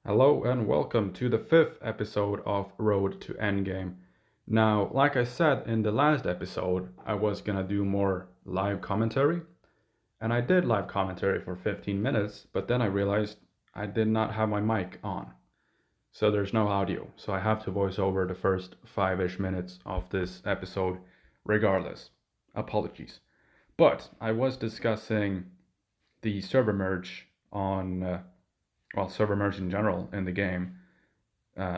Hello and welcome to the fifth episode of Road to Endgame. Now, like I said in the last episode, I was gonna do more live commentary, and I did live commentary for 15 minutes, but then I realized I did not have my mic on. So there's no audio, so I have to voice over the first 5-ish minutes of this episode regardless. Apologies. But I was discussing the server merge on server merge in general in the game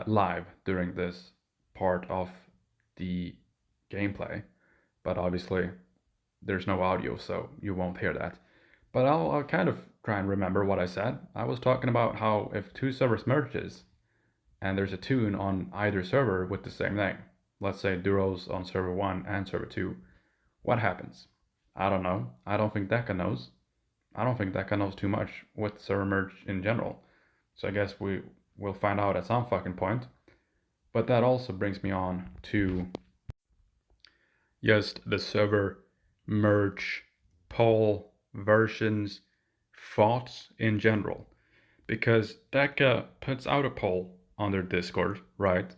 live during this part of the gameplay, but obviously there's no audio, so you won't hear that. But I'll kind of try and remember what I said. I was talking about how if two servers merges and there's a tune on either server with the same name, let's say Duros on server 1 and server 2, what happens? I don't know. I don't think Deca knows. I don't think Deca knows too much with server merge in general. So I guess we will find out at some fucking point. But that also brings me on to just the server merge poll versions thoughts in general. Because Deca puts out a poll on their Discord, right?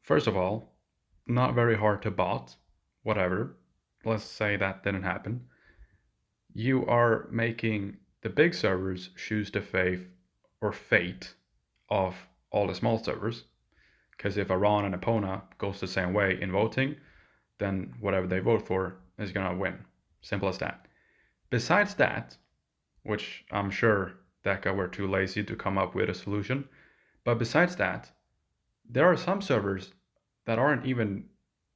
First of all, not very hard to bot, whatever. Let's say that didn't happen. You are making the big servers choose the fate of all the small servers. Because if Iran and Epona goes the same way in voting, then whatever they vote for is gonna win. Simple as that. Besides that, which I'm sure Deca were too lazy to come up with a solution, but besides that, there are some servers that aren't even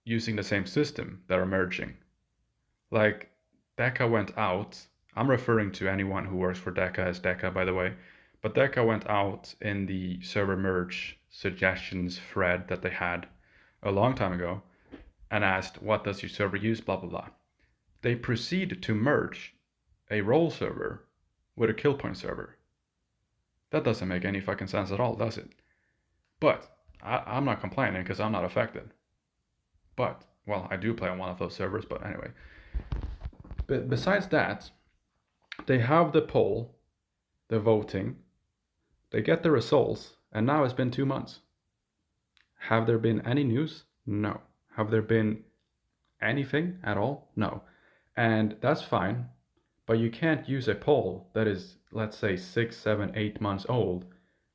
using the same system that are merging. Like, Deca went out. I'm referring to anyone who works for Deca as Deca, by the way. But Deca went out in the server merge suggestions thread that they had a long time ago and asked, what does your server use, blah, blah, blah. They proceed to merge a role server with a kill point server. That doesn't make any fucking sense at all, does it? But I'm not complaining because I'm not affected. But, well, I do play on one of those servers, but anyway. But besides that, they have the poll, the voting, they get the results, and now it's been 2 months. Have there been any news? No. Have there been anything at all? No. And that's fine, but you can't use a poll that is, let's say, 6, 7, 8 months old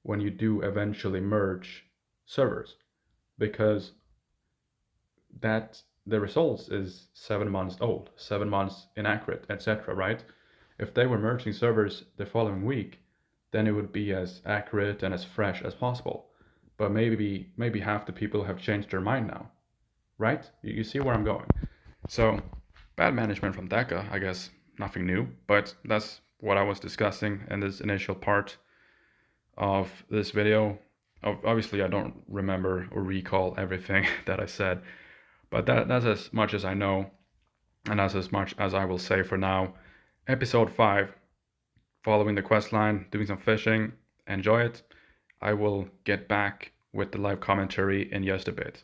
when you do eventually merge servers, because that the results is 7 months old, 7 months inaccurate, etc., right? If they were merging servers the following week, then it would be as accurate and as fresh as possible. But maybe half the people have changed their mind now, right? You see where I'm going. So, bad management from Deca, I guess, nothing new, but that's what I was discussing in this initial part of this video. Obviously, I don't remember or recall everything that I said, but that's as much as I know, and that's as much as I will say for now. Episode 5, following the quest line, doing some fishing. Enjoy it. I will get back with the live commentary in just a bit.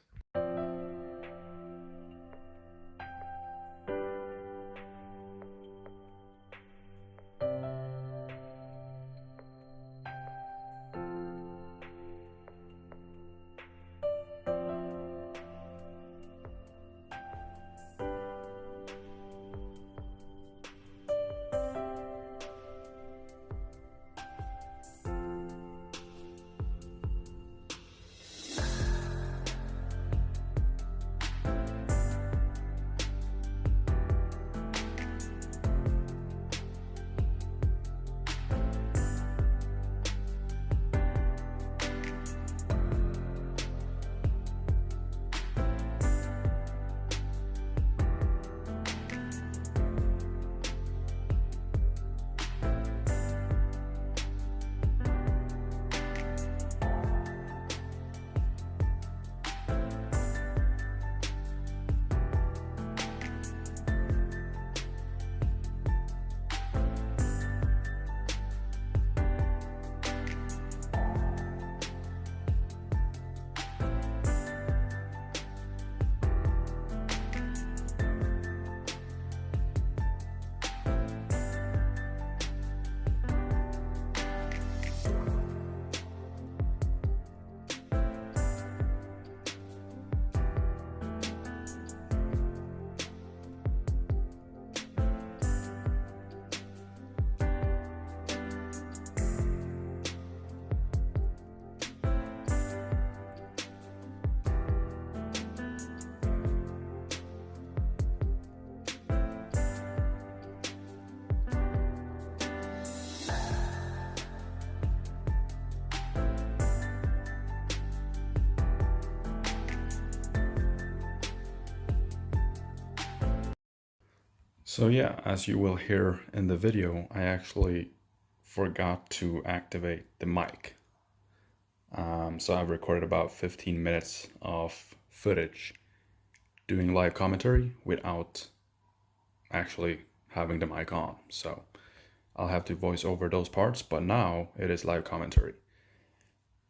So yeah, as you will hear in the video, I actually forgot to activate the mic. So I've recorded about 15 minutes of footage doing live commentary without actually having the mic on. So I'll have to voice over those parts, but now it is live commentary.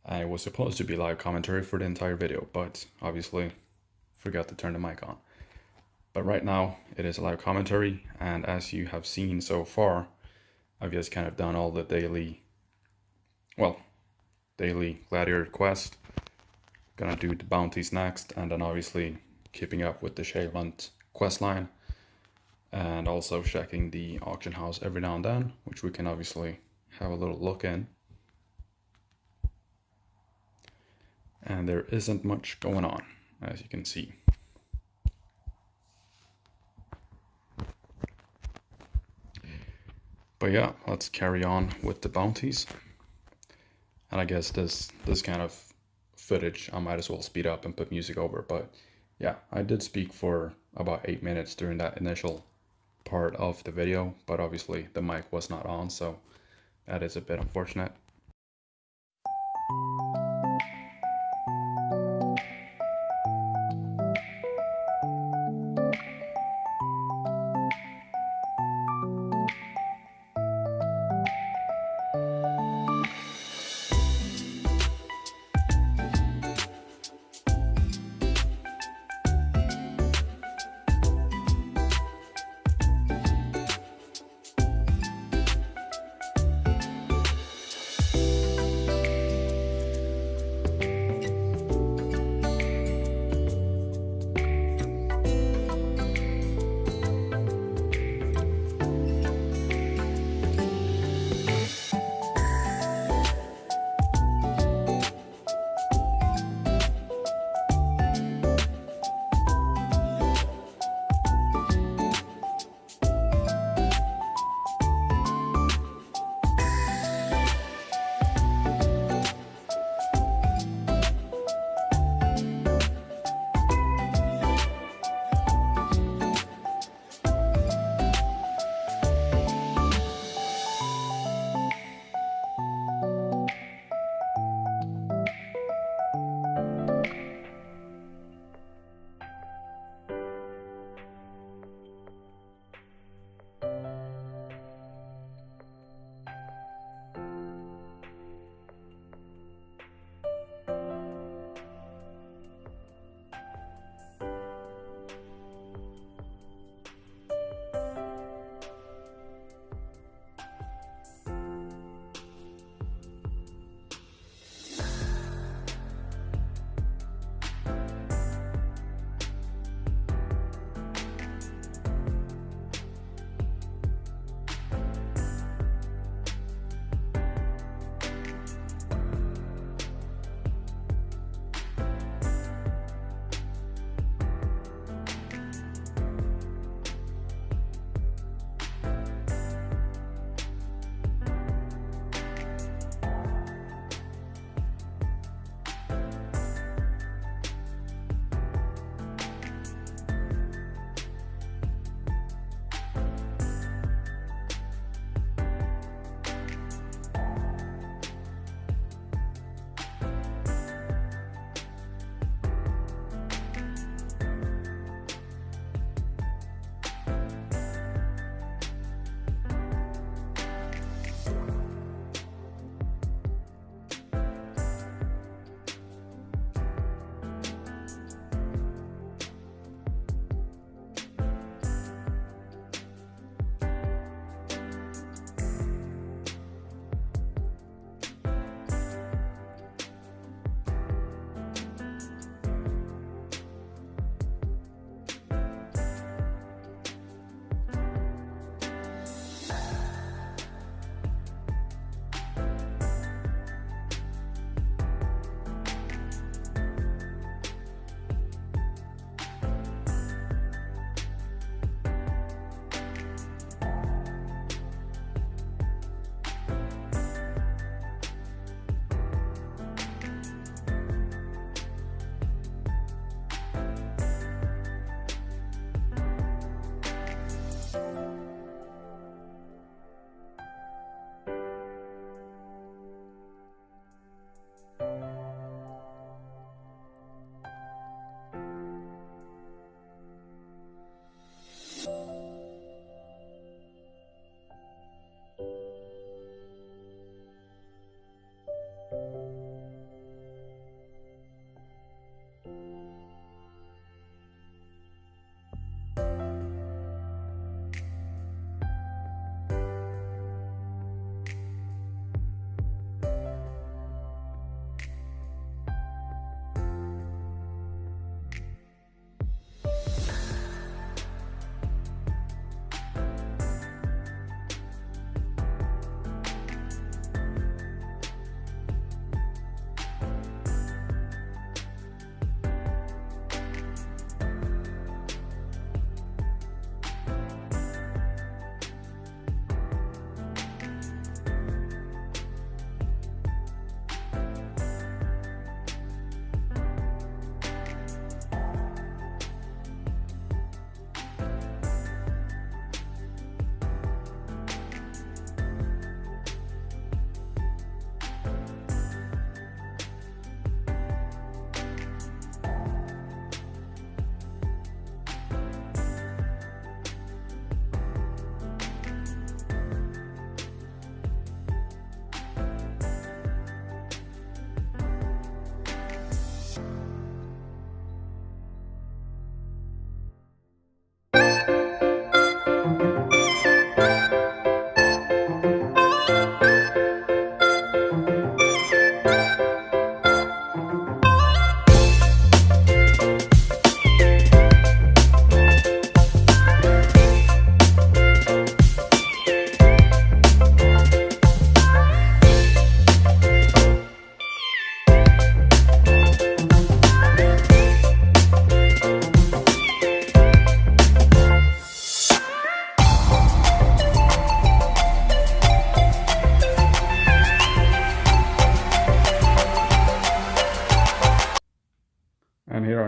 I was supposed to be live commentary for the entire video, but obviously forgot to turn the mic on. But right now it is live commentary, and as you have seen so far, I've just kind of done all the daily gladiator quest. Gonna do the bounties next, and then obviously keeping up with the Shaveland quest line, and also checking the auction house every now and then, which we can obviously have a little look in. And there isn't much going on, as you can see. But yeah, let's carry on with the bounties. And I guess this kind of footage I might as well speed up and put music over. But yeah, I did speak for about 8 minutes during that initial part of the video, but obviously the mic was not on, so that is a bit unfortunate.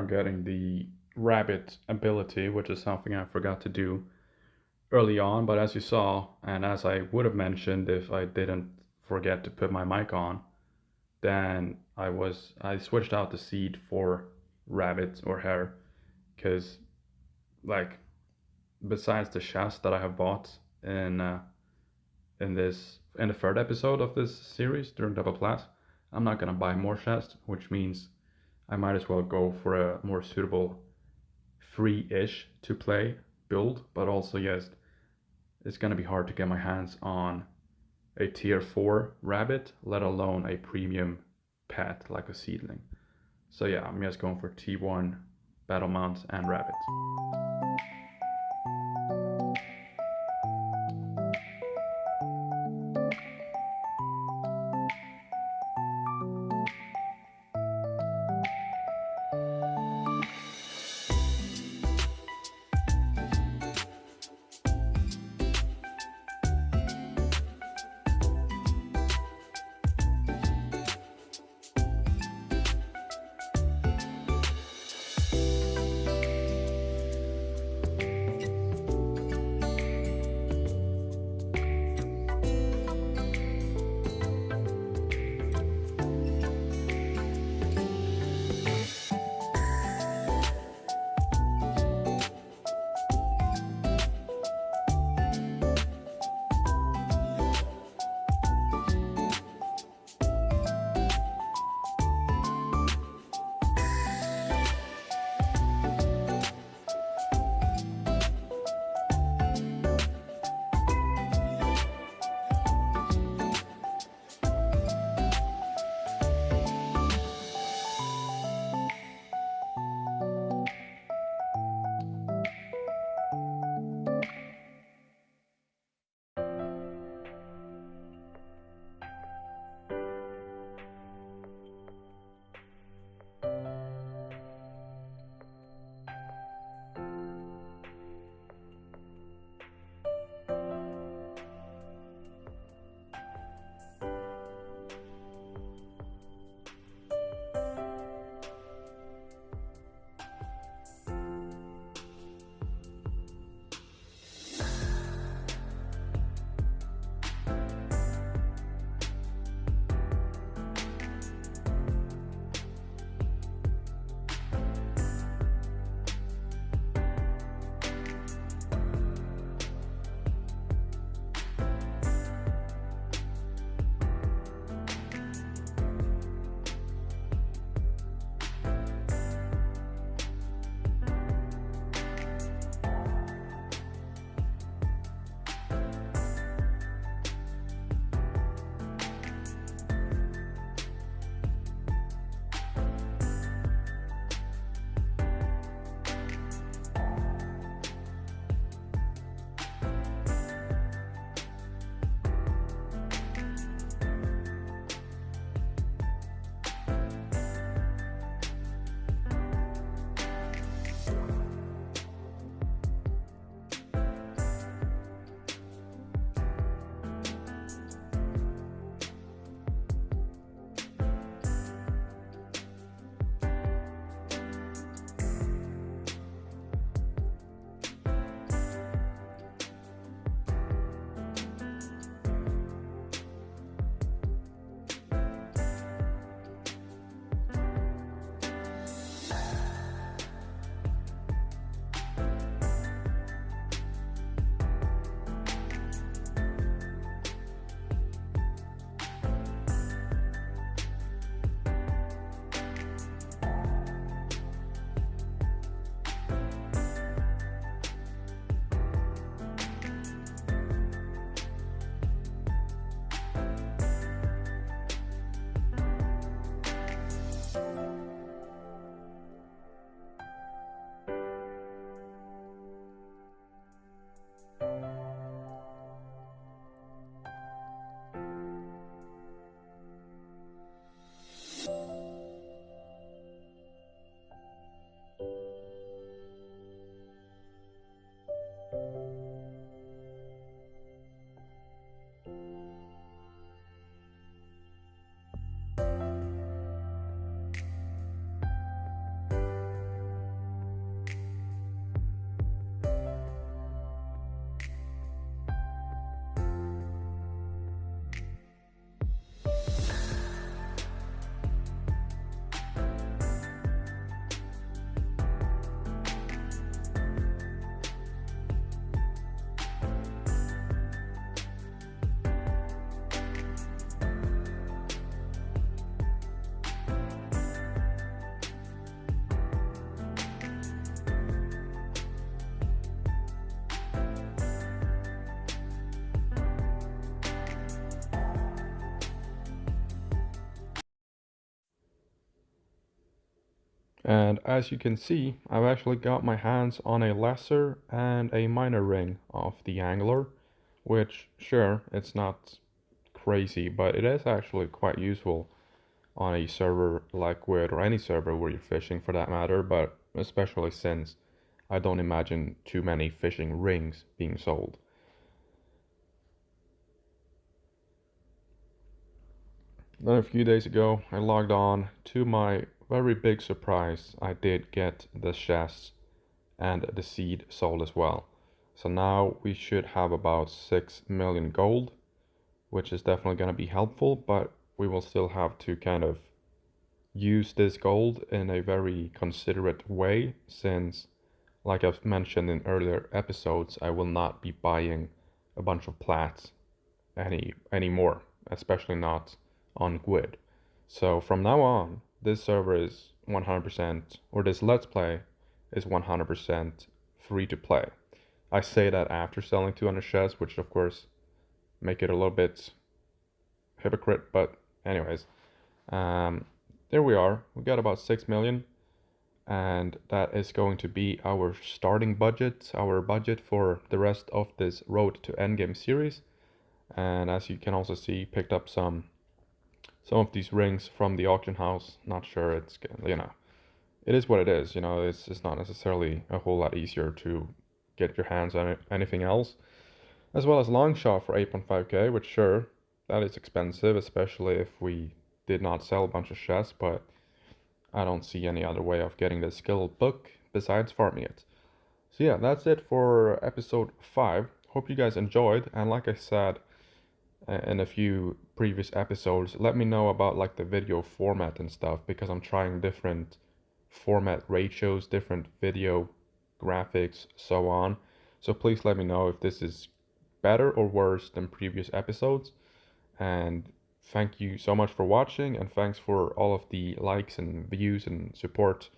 on getting the rabbit ability, which is something I forgot to do early on. But as you saw, and as I would have mentioned if I didn't forget to put my mic on, then I switched out the seed for rabbit or hare, because like besides the chest that I have bought in in the third episode of this series during Double Plat, I'm not gonna buy more chests, which means I might as well go for a more suitable free-ish to play build, but also yes, it's gonna be hard to get my hands on a tier 4 rabbit, let alone a premium pet like a seedling. So yeah, I'm just going for T1 battle mounts and rabbits. And as you can see, I've actually got my hands on a lesser and a minor ring of the angler, which sure, it's not crazy, but it is actually quite useful on a server like Squid or any server where you're fishing for that matter, but especially since I don't imagine too many fishing rings being sold. Then a few days ago, I logged on. To my very big surprise, I did get the chest and the seed sold as well. So now we should have about 6 million gold, which is definitely going to be helpful, but we will still have to kind of use this gold in a very considerate way since, like I've mentioned in earlier episodes, I will not be buying a bunch of plats anymore, especially not on Gwyd. So from now on, this server is 100%, or this Let's Play is 100% free to play. I say that after selling 200 shares, which of course make it a little bit hypocrite, but anyways, um, there we are. We got about 6 million, and that is going to be our starting budget, our budget for the rest of this Road to Endgame series. And as you can also see, picked up some of these rings from the auction house. Not sure it's, it is what it is. It's not necessarily a whole lot easier to get your hands on anything else. As well as long shot for 8.5k, which sure, that is expensive, especially if we did not sell a bunch of chests, but I don't see any other way of getting this skill book besides farming it. So yeah, that's it for episode 5. Hope you guys enjoyed, and like I said in a few previous episodes, let me know about like the video format and stuff, because I'm trying different format ratios, different video graphics, so on. So please let me know if this is better or worse than previous episodes. And thank you so much for watching, and thanks for all of the likes and views and support